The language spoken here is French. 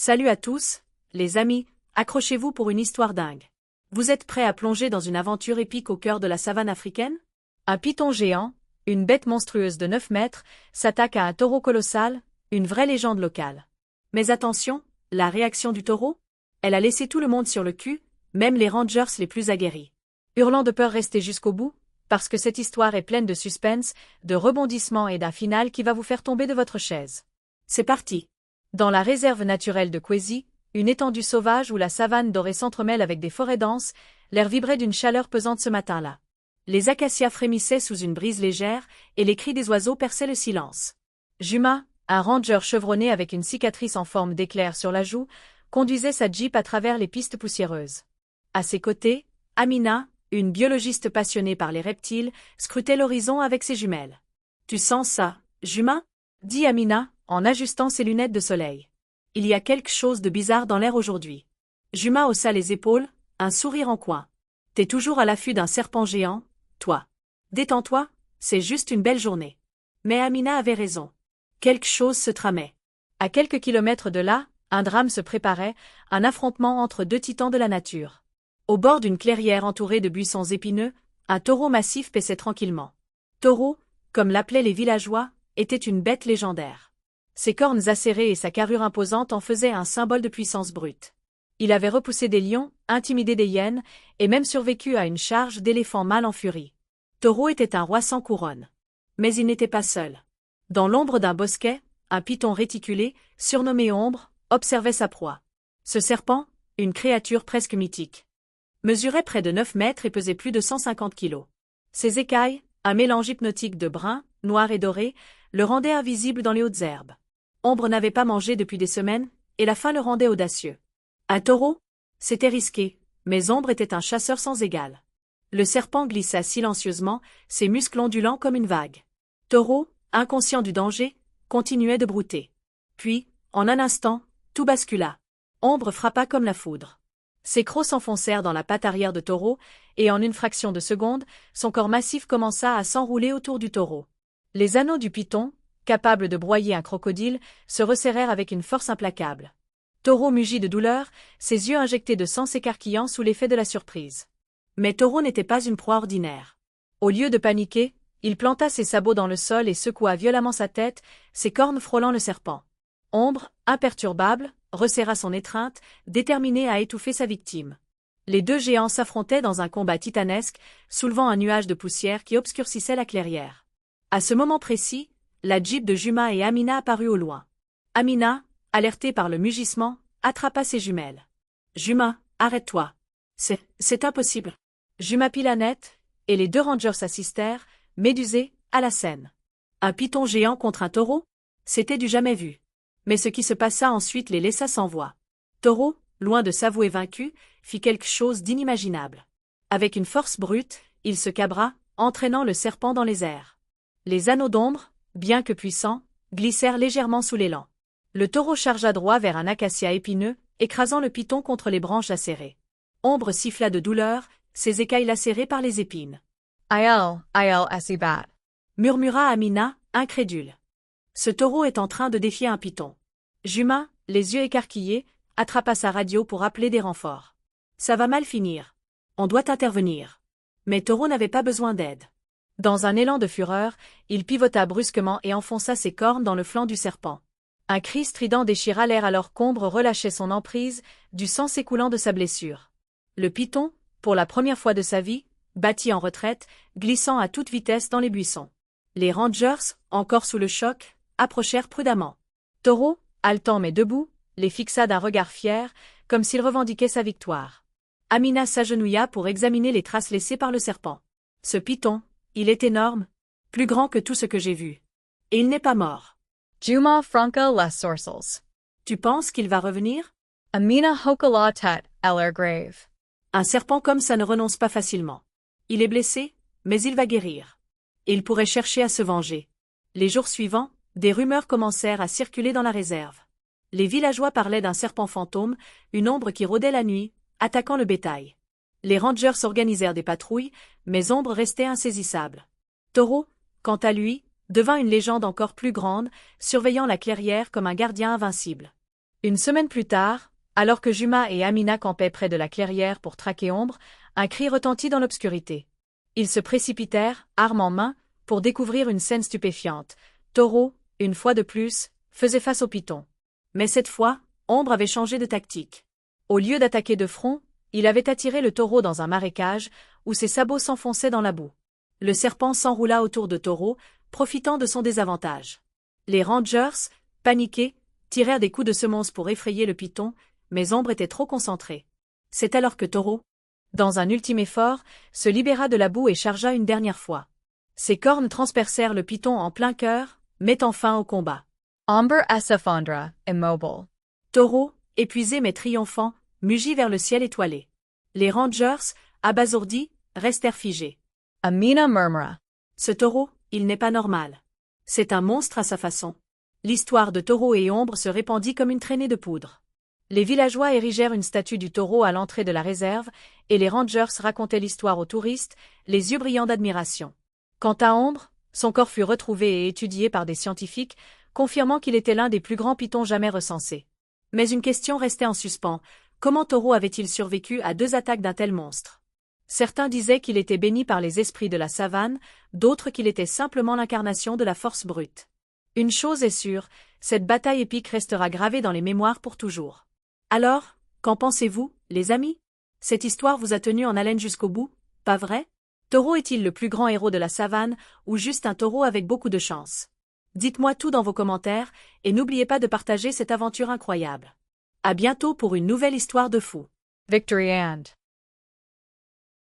Salut à tous, les amis, accrochez-vous pour une histoire dingue. Vous êtes prêts à plonger dans une aventure épique au cœur de la savane africaine? Un python géant, une bête monstrueuse de 9 mètres, s'attaque à un taureau colossal, une vraie légende locale. Mais attention, la réaction du taureau? Elle a laissé tout le monde sur le cul, même les rangers les plus aguerris. Hurlant de peur, restez jusqu'au bout, parce que cette histoire est pleine de suspense, de rebondissements et d'un final qui va vous faire tomber de votre chaise. C'est parti! Dans la réserve naturelle de Kwezi, une étendue sauvage où la savane dorée s'entremêle avec des forêts denses, l'air vibrait d'une chaleur pesante ce matin-là. Les acacias frémissaient sous une brise légère et les cris des oiseaux perçaient le silence. Juma, un ranger chevronné avec une cicatrice en forme d'éclair sur la joue, conduisait sa Jeep à travers les pistes poussiéreuses. À ses côtés, Amina, une biologiste passionnée par les reptiles, scrutait l'horizon avec ses jumelles. « Tu sens ça, Juma ?» dit Amina, en ajustant ses lunettes de soleil. « Il y a quelque chose de bizarre dans l'air aujourd'hui. » Juma haussa les épaules, un sourire en coin. « T'es toujours à l'affût d'un serpent géant, toi. Détends-toi, c'est juste une belle journée. » Mais Amina avait raison. Quelque chose se tramait. À quelques kilomètres de là, un drame se préparait, un affrontement entre deux titans de la nature. Au bord d'une clairière entourée de buissons épineux, un taureau massif paissait tranquillement. Taureau, comme l'appelaient les villageois, était une bête légendaire. Ses cornes acérées et sa carrure imposante en faisaient un symbole de puissance brute. Il avait repoussé des lions, intimidé des hyènes, et même survécu à une charge d'éléphants mâles en furie. Taureau était un roi sans couronne. Mais il n'était pas seul. Dans l'ombre d'un bosquet, un python réticulé, surnommé Ombre, observait sa proie. Ce serpent, une créature presque mythique, mesurait près de 9 mètres et pesait plus de 150 kilos. Ses écailles, un mélange hypnotique de brun, noir et doré, le rendaient invisible dans les hautes herbes. Ombre n'avait pas mangé depuis des semaines, et la faim le rendait audacieux. Un taureau? C'était risqué, mais Ombre était un chasseur sans égal. Le serpent glissa silencieusement, ses muscles ondulants comme une vague. Taureau, inconscient du danger, continuait de brouter. Puis, en un instant, tout bascula. Ombre frappa comme la foudre. Ses crocs s'enfoncèrent dans la patte arrière de Taureau, et en une fraction de seconde, son corps massif commença à s'enrouler autour du taureau. Les anneaux du python, capables de broyer un crocodile, se resserrèrent avec une force implacable. Taureau mugit de douleur, ses yeux injectés de sang s'écarquillant sous l'effet de la surprise. Mais Taureau n'était pas une proie ordinaire. Au lieu de paniquer, il planta ses sabots dans le sol et secoua violemment sa tête, ses cornes frôlant le serpent. Ombre, imperturbable, resserra son étreinte, déterminé à étouffer sa victime. Les deux géants s'affrontaient dans un combat titanesque, soulevant un nuage de poussière qui obscurcissait la clairière. À ce moment précis, la Jeep de Juma et Amina apparut au loin. Amina, alertée par le mugissement, attrapa ses jumelles. « Juma, arrête-toi. C'est impossible. » Juma pila net, et les deux rangers assistèrent, médusés, à la scène. Un python géant contre un taureau? C'était du jamais vu. Mais ce qui se passa ensuite les laissa sans voix. Taureau, loin de s'avouer vaincu, fit quelque chose d'inimaginable. Avec une force brute, il se cabra, entraînant le serpent dans les airs. Les anneaux d'ombre, bien que puissants, glissèrent légèrement sous l'élan. Le taureau chargea droit vers un acacia épineux, écrasant le python contre les branches acérées. Ombre siffla de douleur, ses écailles lacérées par les épines. « Aïe, asibat » murmura Amina, incrédule. Ce taureau est en train de défier un python. Juma, les yeux écarquillés, attrapa sa radio pour appeler des renforts. Ça va mal finir. On doit intervenir. Mais Taureau n'avait pas besoin d'aide. Dans un élan de fureur, il pivota brusquement et enfonça ses cornes dans le flanc du serpent. Un cri strident déchira l'air alors qu'Ombre relâchait son emprise, du sang s'écoulant de sa blessure. Le python, pour la première fois de sa vie, battit en retraite, glissant à toute vitesse dans les buissons. Les rangers, encore sous le choc, approchèrent prudemment. Taureau, haletant mais debout, les fixa d'un regard fier, comme s'il revendiquait sa victoire. Amina s'agenouilla pour examiner les traces laissées par le serpent. Ce python, il est énorme, plus grand que tout ce que j'ai vu. Et il n'est pas mort. Juma Franca les sourcils. Tu penses qu'il va revenir? Amina hoka tête, elle grave. Un serpent comme ça ne renonce pas facilement. Il est blessé, mais il va guérir. Et il pourrait chercher à se venger. Les jours suivants, des rumeurs commencèrent à circuler dans la réserve. Les villageois parlaient d'un serpent fantôme, une ombre qui rôdait la nuit, attaquant le bétail. Les rangers organisèrent des patrouilles, mais Ombre restait insaisissable. Taureau, quant à lui, devint une légende encore plus grande, surveillant la clairière comme un gardien invincible. Une semaine plus tard, alors que Juma et Amina campaient près de la clairière pour traquer Ombre, un cri retentit dans l'obscurité. Ils se précipitèrent, armes en main, pour découvrir une scène stupéfiante. Taureau, une fois de plus, faisait face au python. Mais cette fois, Ombre avait changé de tactique. Au lieu d'attaquer de front, il avait attiré le taureau dans un marécage, où ses sabots s'enfonçaient dans la boue. Le serpent s'enroula autour de Taureau, profitant de son désavantage. Les Rangers, paniqués, tirèrent des coups de semonce pour effrayer le python, mais Ombre était trop concentré. C'est alors que Taureau, dans un ultime effort, se libéra de la boue et chargea une dernière fois. Ses cornes transpercèrent le python en plein cœur, mettant fin au combat. Ombre s'effondra, immobile. Taureau, épuisé mais triomphant, mugit vers le ciel étoilé. Les Rangers, abasourdis, restèrent figés. Amina murmura. Ce taureau, il n'est pas normal. C'est un monstre à sa façon. L'histoire de Taureau et Ombre se répandit comme une traînée de poudre. Les villageois érigèrent une statue du taureau à l'entrée de la réserve, et les Rangers racontaient l'histoire aux touristes, les yeux brillants d'admiration. Quant à Ombre, son corps fut retrouvé et étudié par des scientifiques, confirmant qu'il était l'un des plus grands pythons jamais recensés. Mais une question restait en suspens, comment Taureau avait-il survécu à 2 attaques d'un tel monstre? Certains disaient qu'il était béni par les esprits de la savane, d'autres qu'il était simplement l'incarnation de la force brute. Une chose est sûre, cette bataille épique restera gravée dans les mémoires pour toujours. Alors, qu'en pensez-vous, les amis? Cette histoire vous a tenu en haleine jusqu'au bout, pas vrai? Taureau est-il le plus grand héros de la savane, ou juste un taureau avec beaucoup de chance? Dites-moi tout dans vos commentaires, et n'oubliez pas de partager cette aventure incroyable. À bientôt pour une nouvelle histoire de fou. Victory and